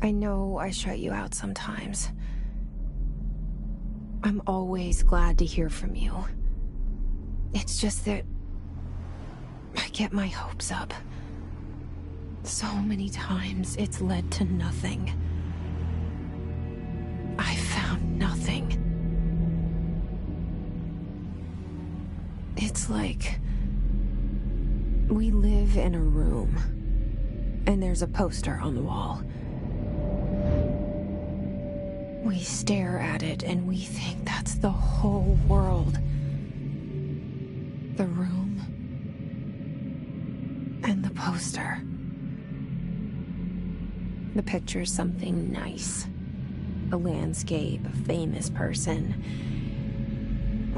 I know I shut you out sometimes. I'm always glad to hear from you. It's just that I get my hopes up. So many times it's led to nothing. I found nothing. It's like we live in a room, and there's a poster on the wall. We stare at it and we think that's the whole world. The room and the poster. The picture's something nice. A landscape, a famous person.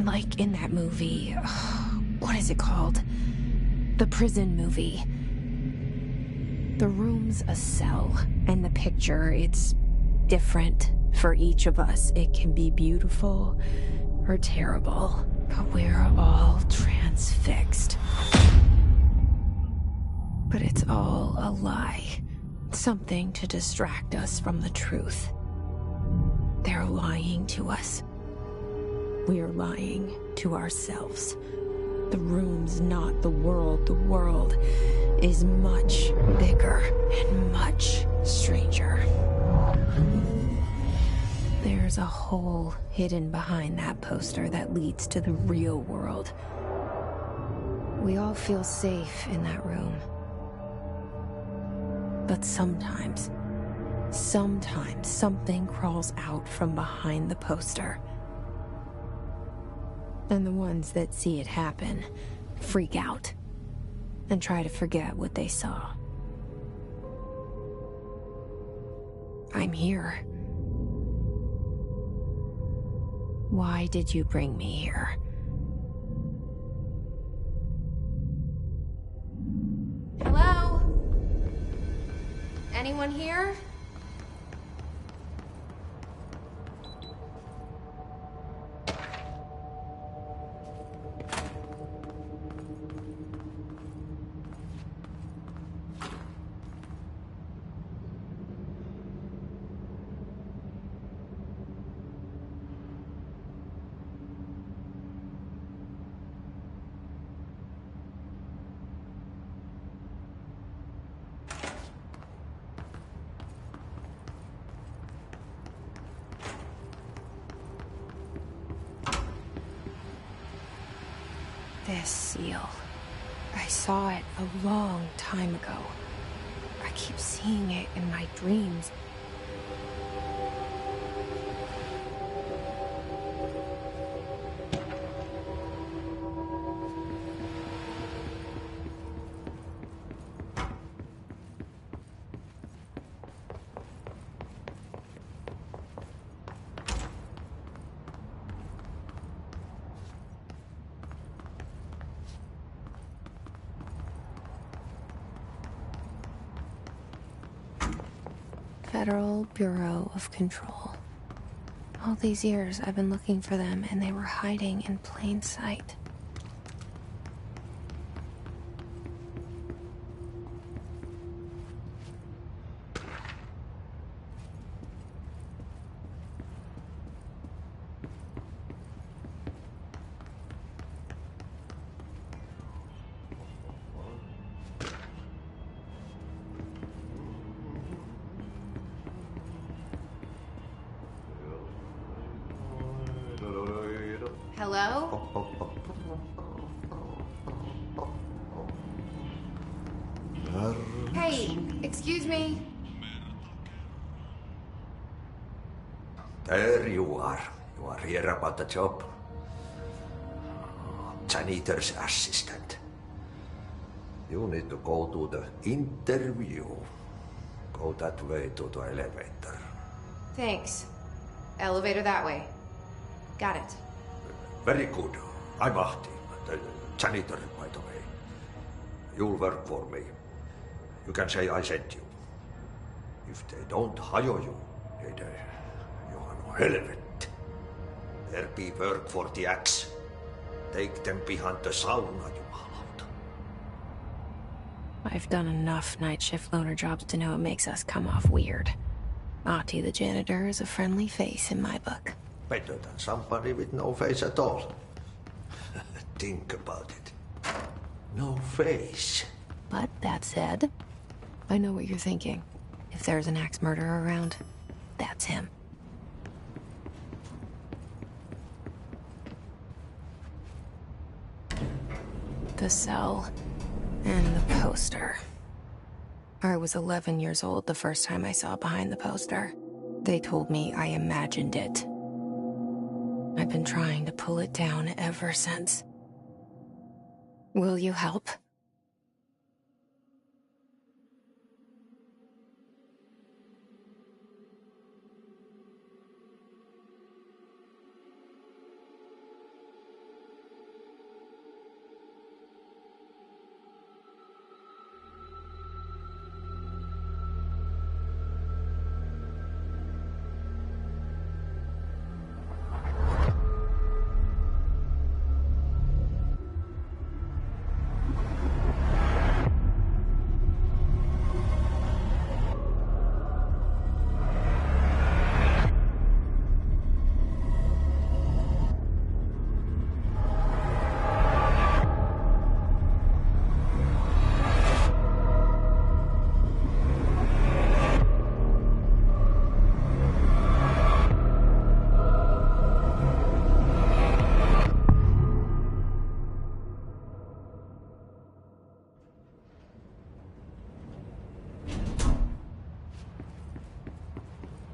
Like in that movie, what is it called? The prison movie. The room's a cell, and the picture, it's different for each of us. It can be beautiful or terrible, but we're all transfixed. But it's all a lie. Something to distract us from the truth. They're lying to us. We're lying to ourselves. The room's not the world. The world is much bigger and much stranger. There's a hole hidden behind that poster that leads to the real world. We all feel safe in that room. But sometimes something crawls out from behind the poster. And the ones that see it happen freak out and try to forget what they saw. I'm here. Why did you bring me here? Hello? Anyone here? This seal. I saw it a long time ago. I keep seeing it in my dreams. Federal Bureau of Control. All these years I've been looking for them, and they were hiding in plain sight. Hello? Hey, excuse me. There you are. You are here about the job. Janitor's assistant. You need to go to the interview. Go that way to the elevator. Thanks. Elevator that way. Got it. Very good. I'm Ahti, the janitor, by the way. You'll work for me. You can say I sent you. If they don't hire you, you are no helvet. There be work for the axe. Take them behind the sauna, jumalauta. I've done enough night shift loner jobs to know it makes us come off weird. Ahti the janitor is a friendly face in my book. Better than somebody with no face at all. Think about it. No face. But that said, I know what you're thinking. If there's an axe murderer around, that's him. The cell and the poster. I was 11 years old the first time I saw behind the poster. They told me I imagined it. I've been trying to pull it down ever since. Will you help?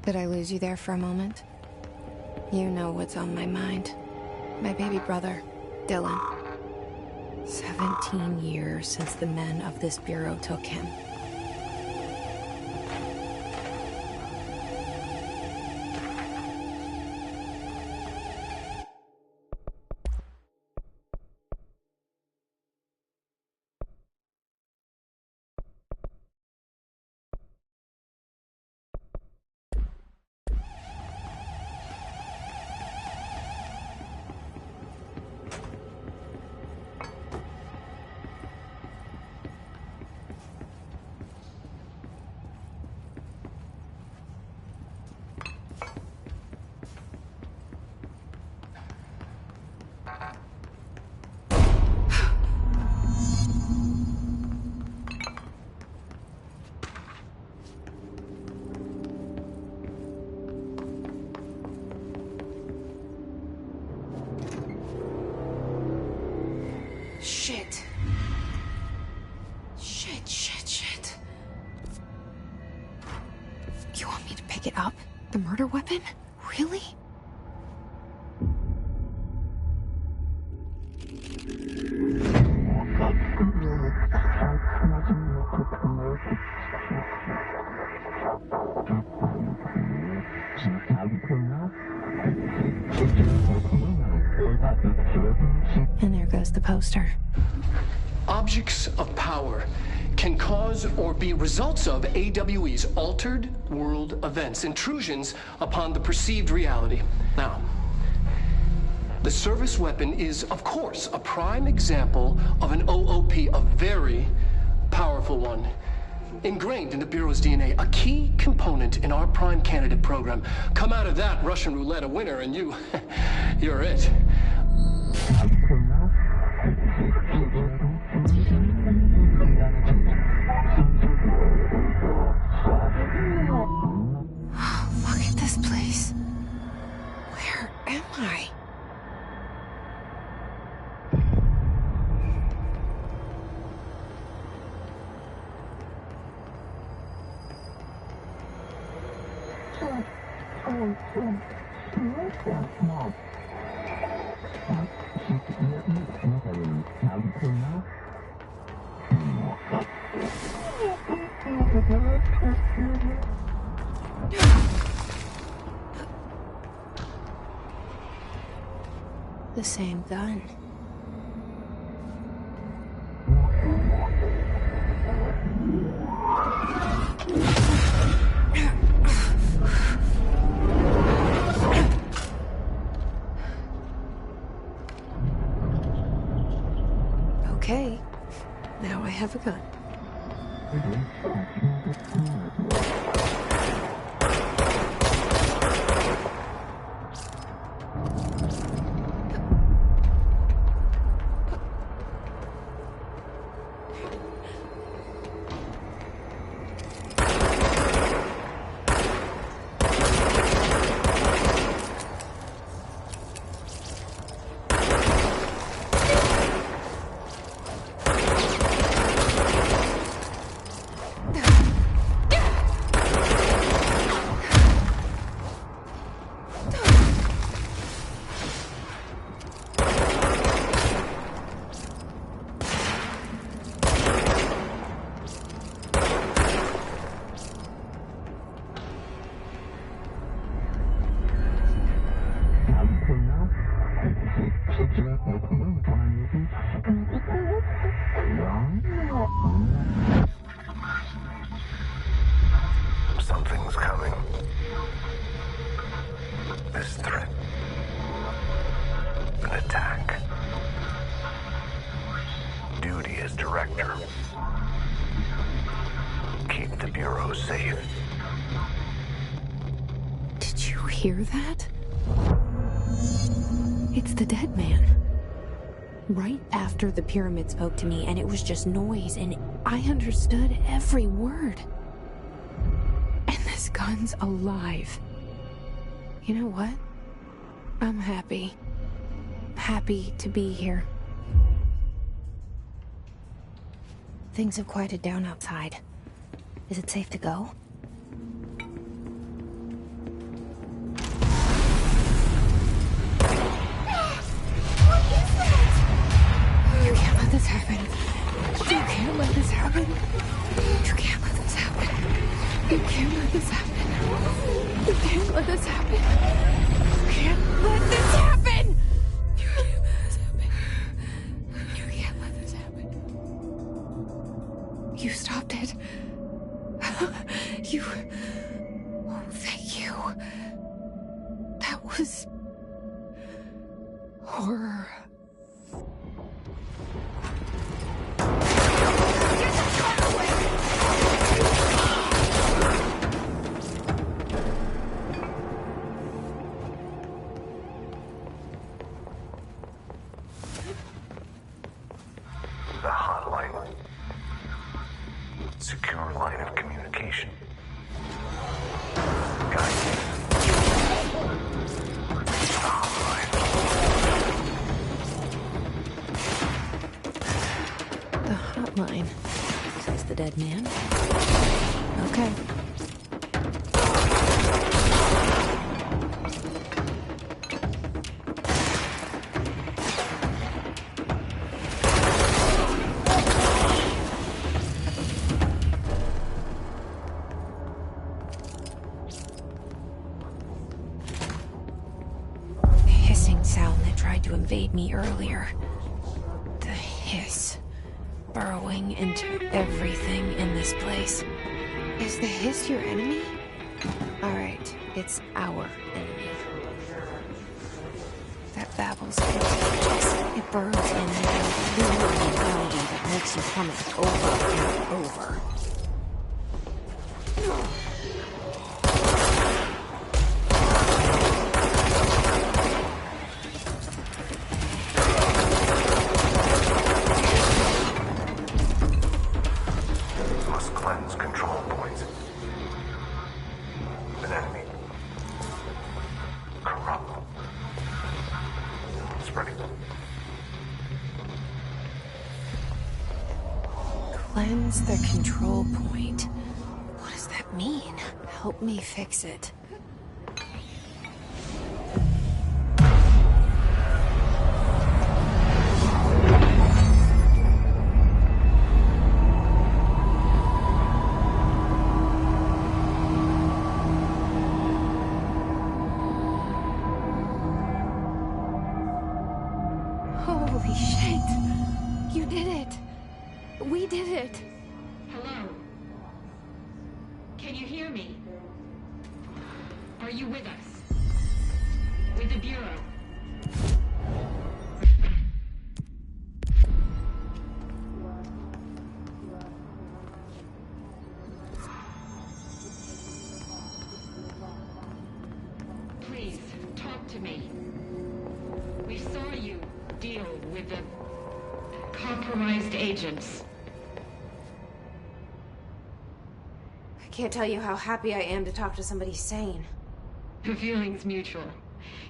Did I lose you there for a moment? You know what's on my mind. My baby brother, Dylan. 17 years since the men of this bureau took him. Shit. Shit. You want me to pick it up? The murder weapon? Really? And there goes the poster. Objects of power can cause or be results of AWE's altered world events, intrusions upon the perceived reality. Now, the service weapon is, of course, a prime example of an OOP, a very powerful one. Ingrained in the Bureau's DNA, a key component in our prime candidate program. Come out of that Russian roulette a winner and you're it. Look at this place. Where am I? The same gun. Okay, now I have a gun. Something's coming. This threat. An attack. Duty as director. Keep the Bureau safe. Did you hear that? It's the dead man. Right after the pyramid spoke to me, and it was just noise, and I understood every word. And this gun's alive. You know what? I'm happy. Happy to be here. Things have quieted down outside. Is it safe to go? You can't let this happen. You can't let this happen. You can't let this happen. You can't let this happen. You can't let this happen. You can't let this happen. You can't let this happen. You can't let this happen. You stopped it. You... Oh, thank you. That was... horror. The hotline. Secure line of communication. Guidance. The hotline. The hotline, says the dead man. Okay. To invade me earlier. The hiss burrowing into everything in this place. Is the hiss your enemy? Alright, it's our enemy. That babbles contagious. It burrows in there, literally melody that makes you hum it over and over. Cleanse the control point. What does that mean? Help me fix it. Holy shit! You did it! We did it! Hello? Can you hear me? Are you with us? With the Bureau? Please, talk to me. We saw you deal with the compromised agents. I can't tell you how happy I am to talk to somebody sane. The feeling's mutual.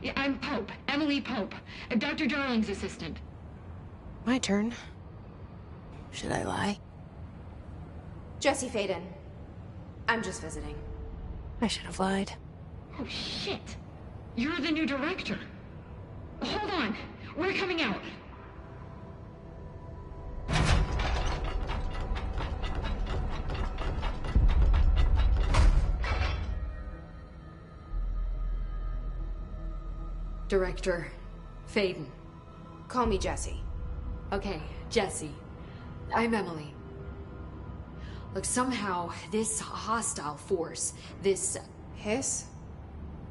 Yeah, I'm Pope, Emily Pope, Dr. Darling's assistant. My turn. Should I lie? Jesse Faden. I'm just visiting. I should have lied. Oh, shit. You're the new director. Hold on. We're coming out. Director Faden. Call me Jesse. Okay, Jesse. I'm Emily. Look, somehow, this hostile force, this Hiss?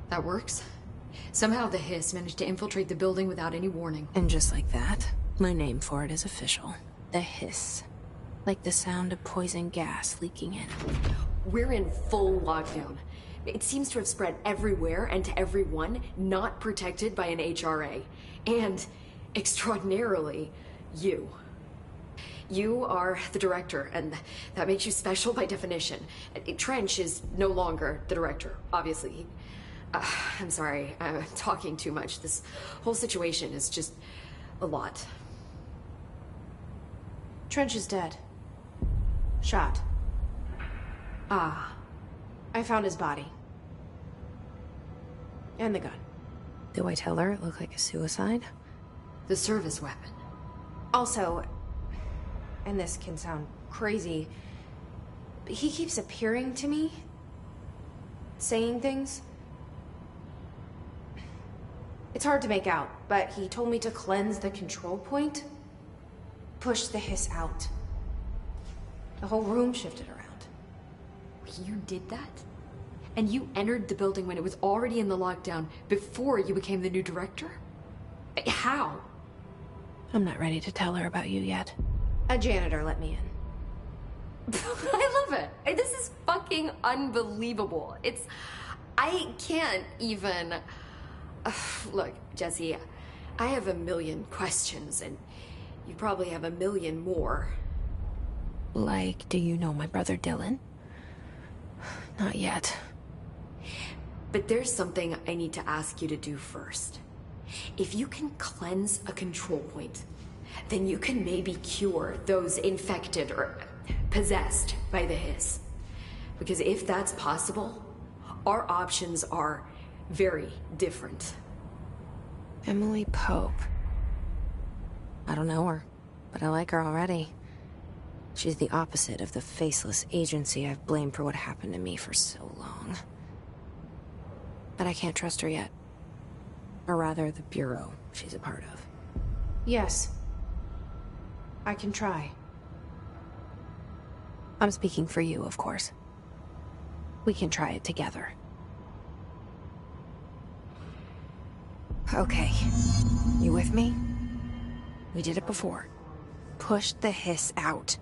that works? Somehow the Hiss managed to infiltrate the building without any warning. And just like that, my name for it is official. The Hiss. Like the sound of poison gas leaking in. We're in full lockdown. It seems to have spread everywhere and to everyone not protected by an HRA. And, extraordinarily, you. You are the director, and that makes you special by definition. Trench is no longer the director, obviously. I'm sorry, I'm talking too much. This whole situation is just a lot. Trench is dead. Shot. Ah, I found his body. And the gun. Do I tell her it looked like a suicide? the service weapon. Also, and this can sound crazy, but he keeps appearing to me, saying things. It's hard to make out, but he told me to cleanse the control point, push the hiss out. The whole room shifted around. You did that? And you entered the building when it was already in the lockdown before you became the new director? How? I'm not ready to tell her about you yet. A janitor let me in. I love it. This is fucking unbelievable. I can't even... Look, Jesse, I have a million questions, and you probably have a million more. Like, do you know my brother Dylan? Not yet. But there's something I need to ask you to do first. If you can cleanse a control point, then you can maybe cure those infected or possessed by the hiss. Because if that's possible, our options are very different. Emily Pope. I don't know her, but I like her already. She's the opposite of the faceless agency I've blamed for what happened to me for so long. But I can't trust her yet. Or rather, the Bureau she's a part of. Yes. I can try. I'm speaking for you, of course. We can try it together. Okay. You with me? We did it before. Push the hiss out.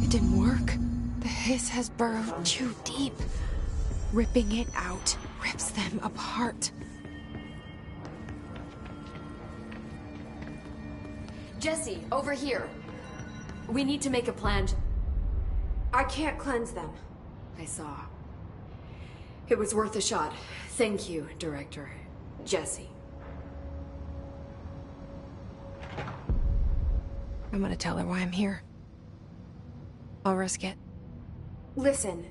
It didn't work. The hiss has burrowed too deep. Ripping it out rips them apart. Jesse, over here. We need to make a plan. I can't cleanse them. I saw. It was worth a shot. Thank you, Director. Jesse. I'm gonna tell her why I'm here. I'll risk it. Listen,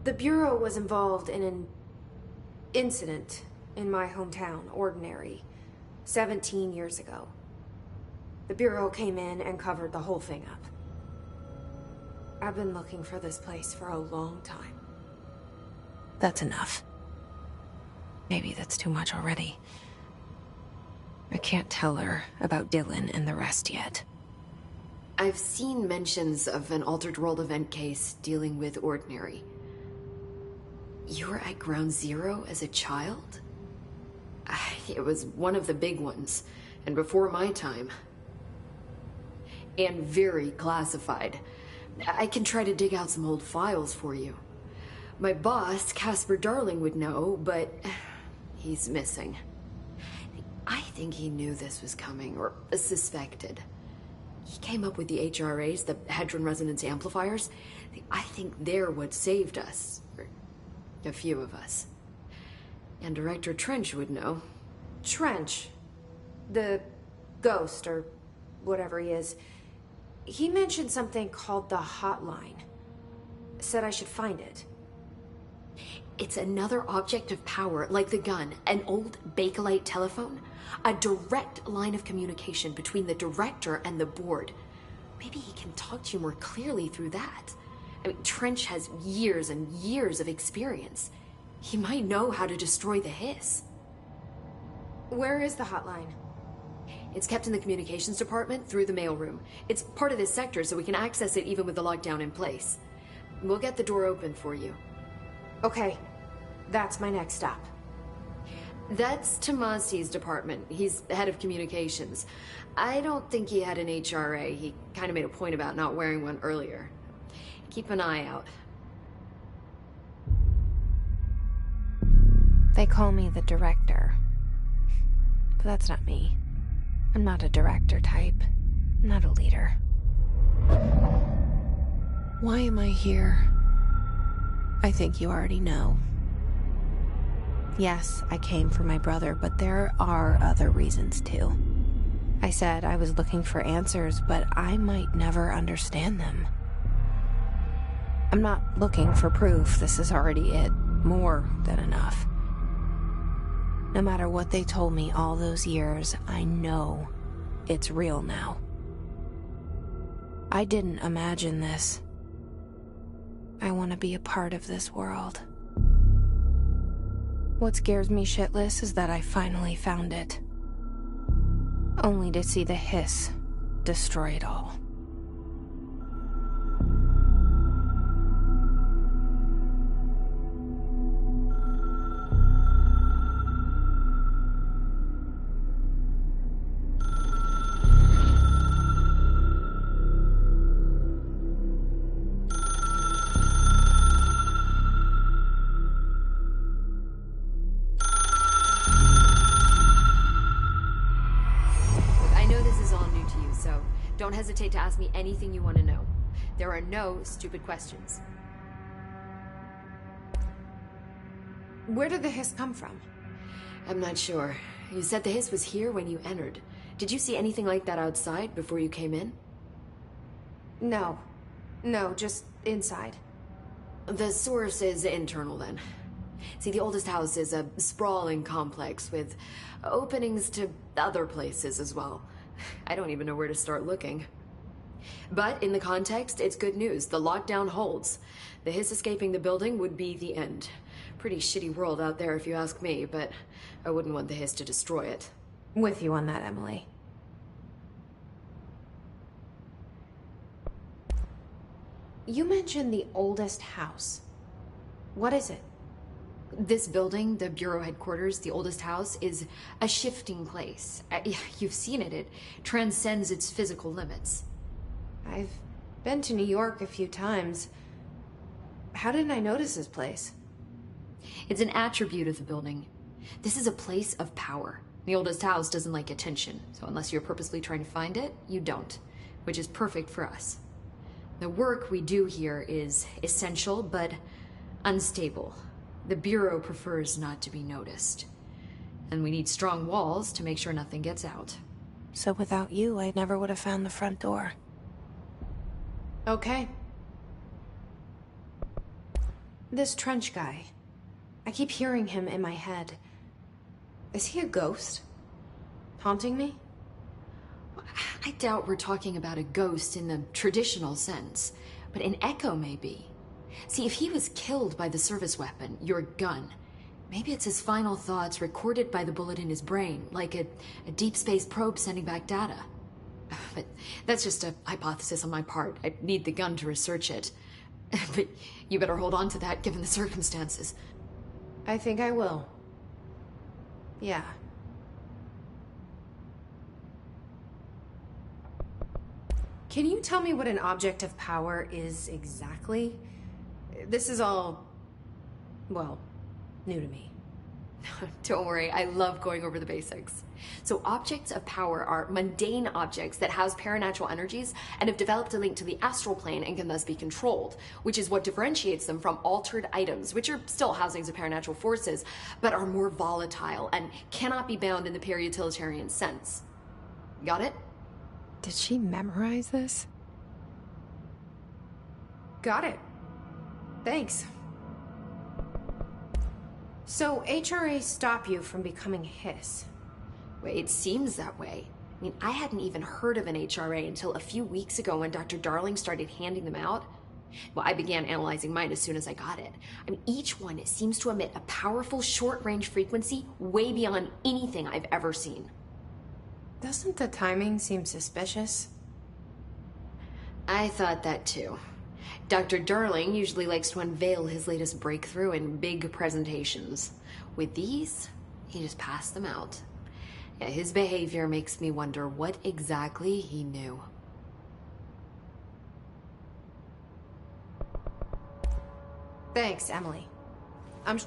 the Bureau was involved in an incident in my hometown, Ordinary, 17 years ago. The Bureau came in and covered the whole thing up. I've been looking for this place for a long time. That's enough. Maybe that's too much already. I can't tell her about Dylan and the rest yet. I've seen mentions of an Altered World event case dealing with Ordinary. You were at Ground Zero as a child? It was one of the big ones, and before my time. And very classified. I can try to dig out some old files for you. My boss, Casper Darling, would know, but he's missing. I think he knew this was coming, or suspected. He came up with the HRAs, the Hadron Resonance Amplifiers. I think they're what saved us. Or a few of us. And Director Trench would know. Trench? The ghost, or whatever he is. He mentioned something called the Hotline. Said I should find it. It's another object of power, like the gun, an old Bakelite telephone. A direct line of communication between the director and the board. Maybe he can talk to you more clearly through that. I mean, Trench has years and years of experience. He might know how to destroy the hiss. Where is the hotline? It's kept in the communications department through the mailroom. It's part of this sector, so we can access it even with the lockdown in place. We'll get the door open for you. Okay, that's my next stop. That's Tomasi's department. He's head of communications. I don't think he had an HRA. He kind of made a point about not wearing one earlier. Keep an eye out. They call me the director. But that's not me. I'm not a director type. I'm not a leader. Why am I here? I think you already know. Yes, I came for my brother, but there are other reasons too. I said I was looking for answers, but I might never understand them. I'm not looking for proof. This is already it. More than enough. No matter what they told me all those years, I know it's real now. I didn't imagine this. I want to be a part of this world. What scares me shitless is that I finally found it. Only to see the hiss destroy it all. Don't hesitate to ask me anything you want to know. There are no stupid questions. Where did the hiss come from? I'm not sure. You said the hiss was here when you entered. Did you see anything like that outside before you came in? No. No, just inside. The source is internal then. See, the oldest house is a sprawling complex with openings to other places as well. I don't even know where to start looking. But in the context, it's good news. The lockdown holds. The hiss escaping the building would be the end. Pretty shitty world out there if you ask me, but I wouldn't want the hiss to destroy it. With you on that, Emily. You mentioned the oldest house. What is it? This building, the Bureau headquarters, the oldest house, is a shifting place. You've seen it. It transcends its physical limits. I've Been to New York a few times. How didn't I notice this place? It's an attribute of the building. This is a place of power. The oldest house doesn't like attention, so unless you're purposely trying to find it, you don't, which is perfect for us. The work we do here is essential, but unstable. The Bureau prefers not to be noticed. And we need strong walls to make sure nothing gets out. So without you, I never would have found the front door. Okay. This Trench guy. I keep hearing him in my head. Is he a ghost? Haunting me? I doubt we're talking about a ghost in the traditional sense, but an echo maybe. See, if he was killed by the service weapon, your gun, maybe it's his final thoughts recorded by the bullet in his brain, like a deep space probe sending back data. But that's just a hypothesis on my part. I'd need the gun to research it. But you better hold on to that given the circumstances. I think I will. Yeah. Can you tell me what an object of power is exactly? This is all, well, new to me. Don't worry, I love going over the basics. So objects of power are mundane objects that house paranatural energies and have developed a link to the astral plane and can thus be controlled, which is what differentiates them from altered items, which are still housings of paranatural forces, but are more volatile and cannot be bound in the peri-utilitarian sense. Got it? Did she memorize this? Got it. Thanks. So HRA stop you from becoming Hiss? Well, it seems that way. I mean, I hadn't even heard of an HRA until a few weeks ago when Dr. Darling started handing them out. Well, I began analyzing mine as soon as I got it. I mean, each one seems to emit a powerful short-range frequency way beyond anything I've ever seen. Doesn't the timing seem suspicious? I thought that too. Dr. Darling usually likes to unveil his latest breakthrough in big presentations. With these, he just passed them out. Yeah, his behavior makes me wonder what exactly he knew. Thanks, Emily. I'm